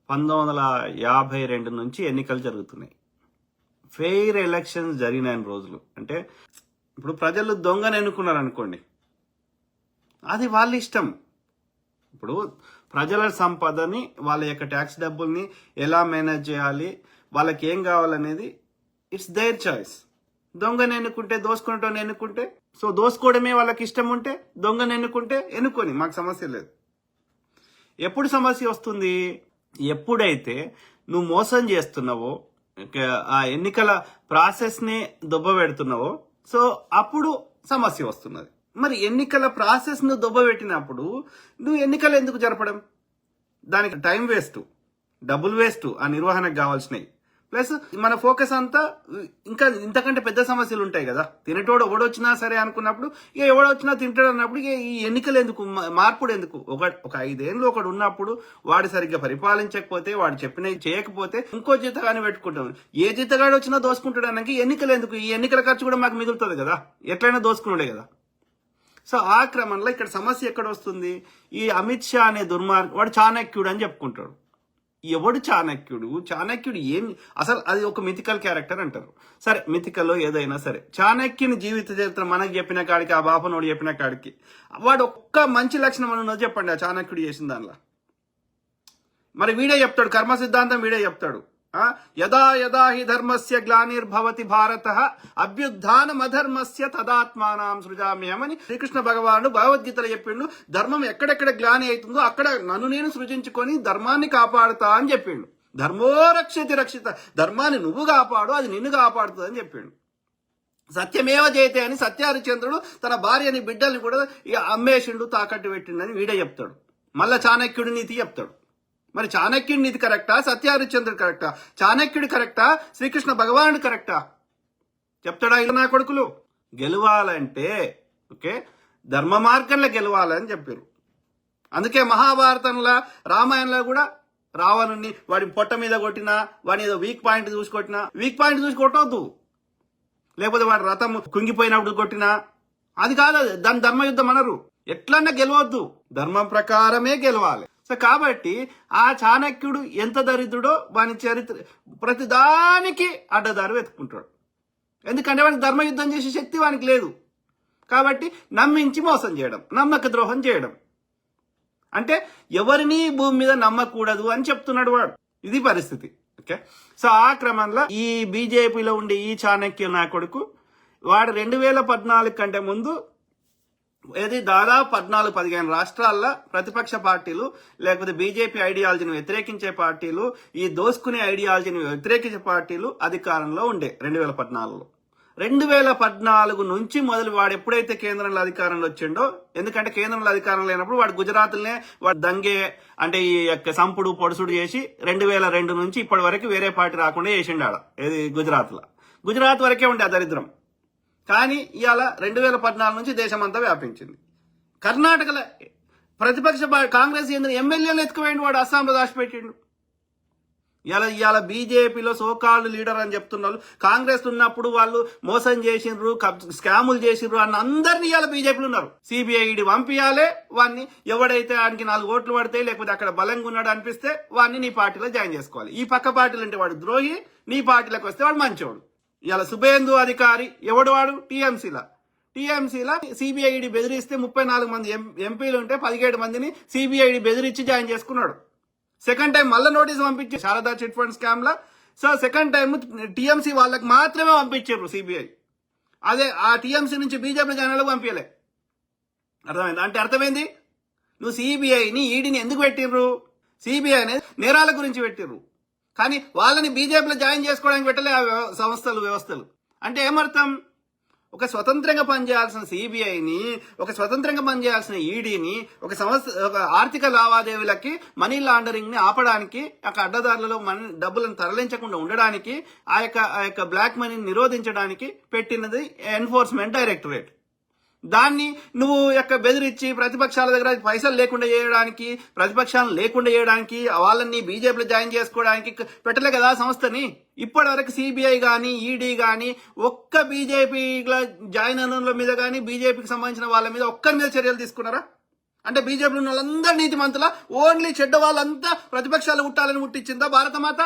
1952 నుంచి ఎన్నికలు జరుగుతున్నాయి. ఫెయిర్ ఎలక్షన్స్ జరిగిన రోజులు. అంటే ఇప్పుడు ప్రజలు దొంగను ఎన్నుకున్నారు అనుకోండి, అది వాళ్ళ ఇష్టం. ఇప్పుడు ప్రజల సంపదని, వాళ్ళ యొక్క ట్యాక్స్ డబ్బుల్ని ఎలా మేనేజ్ చేయాలి, వాళ్ళకి ఏం కావాలనేది ఇట్స్ దేర్ చాయిస్. దొంగను ఎన్నుకుంటే, దోసుకునేటోని ఎన్నుకుంటే, సో దోసుకోవడమే వాళ్ళకి ఇష్టం ఉంటే దొంగను ఎన్నుకుంటే ఎన్నుకొని, మాకు సమస్య లేదు. ఎప్పుడు సమస్య వస్తుంది? ఎప్పుడైతే నువ్వు మోసం చేస్తున్నావో, ఆ ఎన్నికల ప్రాసెస్ని దొబ్బబెడుతున్నావో, సో అప్పుడు సమస్య వస్తున్నది. మరి ఎన్నికల ప్రాసెస్ను దొబ్బబెట్టినప్పుడు నువ్వు ఎన్నికలు ఎందుకు జరపడం? దానికి టైం వేస్ట్, డబ్బులు వేస్ట్, ఆ నిర్వహణకు కావాల్సినవి. ప్లస్ మన ఫోకస్ అంతా ఇంకా ఇంతకంటే పెద్ద సమస్యలు ఉంటాయి కదా. తినేటోడు ఎవడొచ్చినా సరే అనుకున్నప్పుడు, ఇక ఎవడొచ్చినా తింటాడు అన్నప్పుడు ఇక ఈ ఎన్నికలు ఎందుకు, మార్పుడు ఎందుకు? ఒక 5 ఏళ్ళు ఒకడు ఉన్నప్పుడు వాడు సరిగ్గా పరిపాలించకపోతే, వాడు చెప్పినవి చేయకపోతే ఇంకో జీతగాని పెట్టుకుంటాం. ఏ జీతగాడు వచ్చినా దోసుకుంటాడు అన్నాక ఎన్నికలు ఎందుకు? ఈ ఎన్నికల ఖర్చు కూడా మాకు మిగులుతుంది కదా, ఎట్లయినా దోసుకున్నాడే కదా. సో ఆ క్రమంలో ఇక్కడ సమస్య ఎక్కడ వస్తుంది? ఈ అమిత్ షా అనే దుర్మార్గం, వాడు చాణక్యుడు అని చెప్పుకుంటాడు. ఎవడు చాణక్యుడు? చాణక్యుడు ఏం అసలు? అది ఒక మిథికల్ క్యారెక్టర్ అంటారు. సరే, మిథికల్ ఏదైనా సరే, చాణక్యుని జీవిత చరిత్ర మనకు చెప్పిన కాడికి, ఆ బాపనోడు చెప్పిన కాడికి, వాడు ఒక్క మంచి లక్షణం అని చెప్పండి ఆ చాణక్యుడు చేసిన దానిలో. మరి వీడే చెప్తాడు, కర్మ సిద్ధాంతం వీడే చెప్తాడు. యదా యదా హి ధర్మస్య గ్లానిర్భవతి భారతః అభ్యుత్థానమధర్మస్య తదాత్మానాం సృజామ్యహమని శ్రీకృష్ణ భగవానుడు భగవద్గీతలో చెప్పిండు. ధర్మం ఎక్కడెక్కడ గ్లాని అవుతుందో అక్కడ నన్ను నేను సృజించుకొని ధర్మాన్ని కాపాడుతా అని చెప్పిండు. ధర్మో రక్షతి రక్షిత, ధర్మాన్ని నువ్వు కాపాడు, అది నిన్ను కాపాడుతుంది అని చెప్పిండు. సత్యమేవ జయతే అని సత్యహరిశ్చంద్రుడు తన భార్యని బిడ్డల్ని కూడా అమ్మేసిండు, తాకట్టు పెట్టిండని వీడే చెప్తాడు. మళ్ళా చాణక్యుడి నీతి చెప్తాడు. మరి చాణక్యుడి నీతి కరెక్టా, సత్యహరిశ్చంద్రుడు కరెక్టా? చాణక్యుడి కరెక్టా, శ్రీకృష్ణ భగవానుడు కరెక్టా? చెప్తాడా? ఇలా నా కొడుకులు గెలవాలంటే ఓకే ధర్మ మార్గంలో గెలవాలని చెప్పారు. అందుకే మహాభారతంలో, రామాయణంలో కూడా రావణుని వాడి పొట్ట మీద కొట్టినా, వాడి ఏదో వీక్ పాయింట్ చూసి కొట్టవద్దు. లేకపోతే వాడి రథం కుంగిపోయినప్పుడు కొట్టినా అది కాదు, దాని ధర్మయుద్ధం అనరు. ఎట్లన్నా గెలవద్దు, ధర్మం ప్రకారమే గెలవాలి. సో కాబట్టి ఆ చాణక్యుడు ఎంత దరిద్రుడో వాని చరిత్ర ప్రతిదానికి అడ్డదారి వెతుక్కుంటాడు. ఎందుకంటే వానికి ధర్మయుద్ధం చేసే శక్తి వానికి లేదు. కాబట్టి నమ్మించి మోసం చేయడం, నమ్మక ద్రోహం చేయడం, అంటే ఎవరిని భూమి మీద నమ్మకూడదు అని చెప్తున్నాడు వాడు. ఇది పరిస్థితి. ఓకే, సో ఆ క్రమంలో ఈ బీజేపీలో ఉండే ఈ చాణక్య నా కొడుకు వాడు 2014 కంటే ముందు దాదాపు 14-15 రాష్ట్రాల్లో ప్రతిపక్ష పార్టీలు, లేకపోతే బీజేపీ ఐడియాలజీని వ్యతిరేకించే పార్టీలు, ఈ దోసుకునే ఐడియాలజీని వ్యతిరేకించే పార్టీలు అధికారంలో ఉండే 2014లో. 2014 నుంచి మొదలు వాడు ఎప్పుడైతే కేంద్రంలో అధికారంలో వచ్చిండో, ఎందుకంటే కేంద్రంలో అధికారం లేనప్పుడు వాడు గుజరాత్లనే వాడు దంగే అంటే ఈ యొక్క సంపుడు పొడుసుడు చేసి 2002 నుంచి ఇప్పటి వరకు వేరే పార్టీ రాకుండా చేసిండు ఆడ. ఏది గుజరాత్ వరకే ఉండే ఆ దరిద్రం. కానీ ఇవాళ 2014 నుంచి దేశమంతా వ్యాపించింది. కర్ణాటకలో ప్రతిపక్ష కాంగ్రెస్ ఎమ్మెల్యేలు ఎత్తుకుపోయిండు వాడు, అస్సాంలో దాచిపెట్టిండు. ఇవాళ బీజేపీలో సోకాల్డ్ లీడర్ అని చెప్తున్నారు. కాంగ్రెస్ ఉన్నప్పుడు వాళ్ళు మోసం చేసిండ్రు, స్కాములు చేసిండ్రు అన్న అందరినీ ఇవాళ బీజేపీలో ఉన్నారు. సిబిఐడి పంపించాలే వాడిని, ఎవడైతే ఆయనకి 4 ఓట్లు పడతాయి, లేకపోతే అక్కడ బలంగా ఉన్నాడు అనిపిస్తే వాడిని నీ పార్టీలో జాయిన్ చేసుకోవాలి. ఈ పక్క పార్టీలు అంటే వాడు ద్రోహి, నీ పార్టీలోకి వస్తే వాడు మంచోడు. ఇలా శుభేందు అధికారి ఎవడు వాడు? టీఎంసీలా సిబిఐడి బెదిరిస్తే 34 మంది ఎంపీలు ఉంటే 17 మందిని సిబిఐడి బెదిరించి జాయిన్ చేసుకున్నాడు. సెకండ్ టైం మళ్ళీ నోటీస్ పంపించారు శారదా చిట్ ఫండ్ స్కామ్ లా. సో సెకండ్ టైం టీఎంసీ వాళ్ళకి మాత్రమే పంపించారు సిబిఐ. అదే ఆ టీఎంసీ నుంచి బీజేపీ జనాలకు పంపించలే. అర్థమైంది? అంటే అర్థమైంది, నువ్వు సిబిఐని ఈడీని ఎందుకు పెట్టిర్రు? సిబిఐ అనేది నేరాల గురించి పెట్టిర్రు, కానీ వాళ్ళని బీజేపీలో జాయిన్ చేసుకోవడానికి పెట్టలే ఆ వ్యవస్థలు. అంటే ఏమర్థం? ఒక స్వతంత్రంగా పనిచేయాల్సిన సిబిఐని, ఒక స్వతంత్రంగా పనిచేయాల్సిన ఈడీని, ఒక ఆర్థిక లావాదేవీలకి, మనీ లాండరింగ్ ని ఆపడానికి, అడ్డదారులలో డబ్బులను తరలించకుండా ఉండడానికి, ఆ యొక్క బ్లాక్ మనీని నిరోధించడానికి పెట్టినది ఎన్ఫోర్స్మెంట్ డైరెక్టరేట్. దాన్ని నువ్వు బెదిరించి ప్రతిపక్షాల దగ్గర పైసలు లేకుండా చేయడానికి వాళ్ళని బీజేపీలో జాయిన్ చేసుకోవడానికి పెట్టలే కదా సంస్థని. ఇప్పటి వరకు సిబిఐ గానీ ఈడీ గానీ ఒక్క బీజేపీలో జాయిన్ అయిన మీద గానీ బీజేపీకి సంబంధించిన వాళ్ళ మీద ఒక్కరి మీద చర్యలు తీసుకున్నారా? అంటే బీజేపీలో ఉన్న వాళ్ళందరూ నీతిమంతుల, ఓన్లీ చెడ్డ వాళ్ళంతా ప్రతిపక్షాలు పుట్టాలని పుట్టించిందా భారతమాత?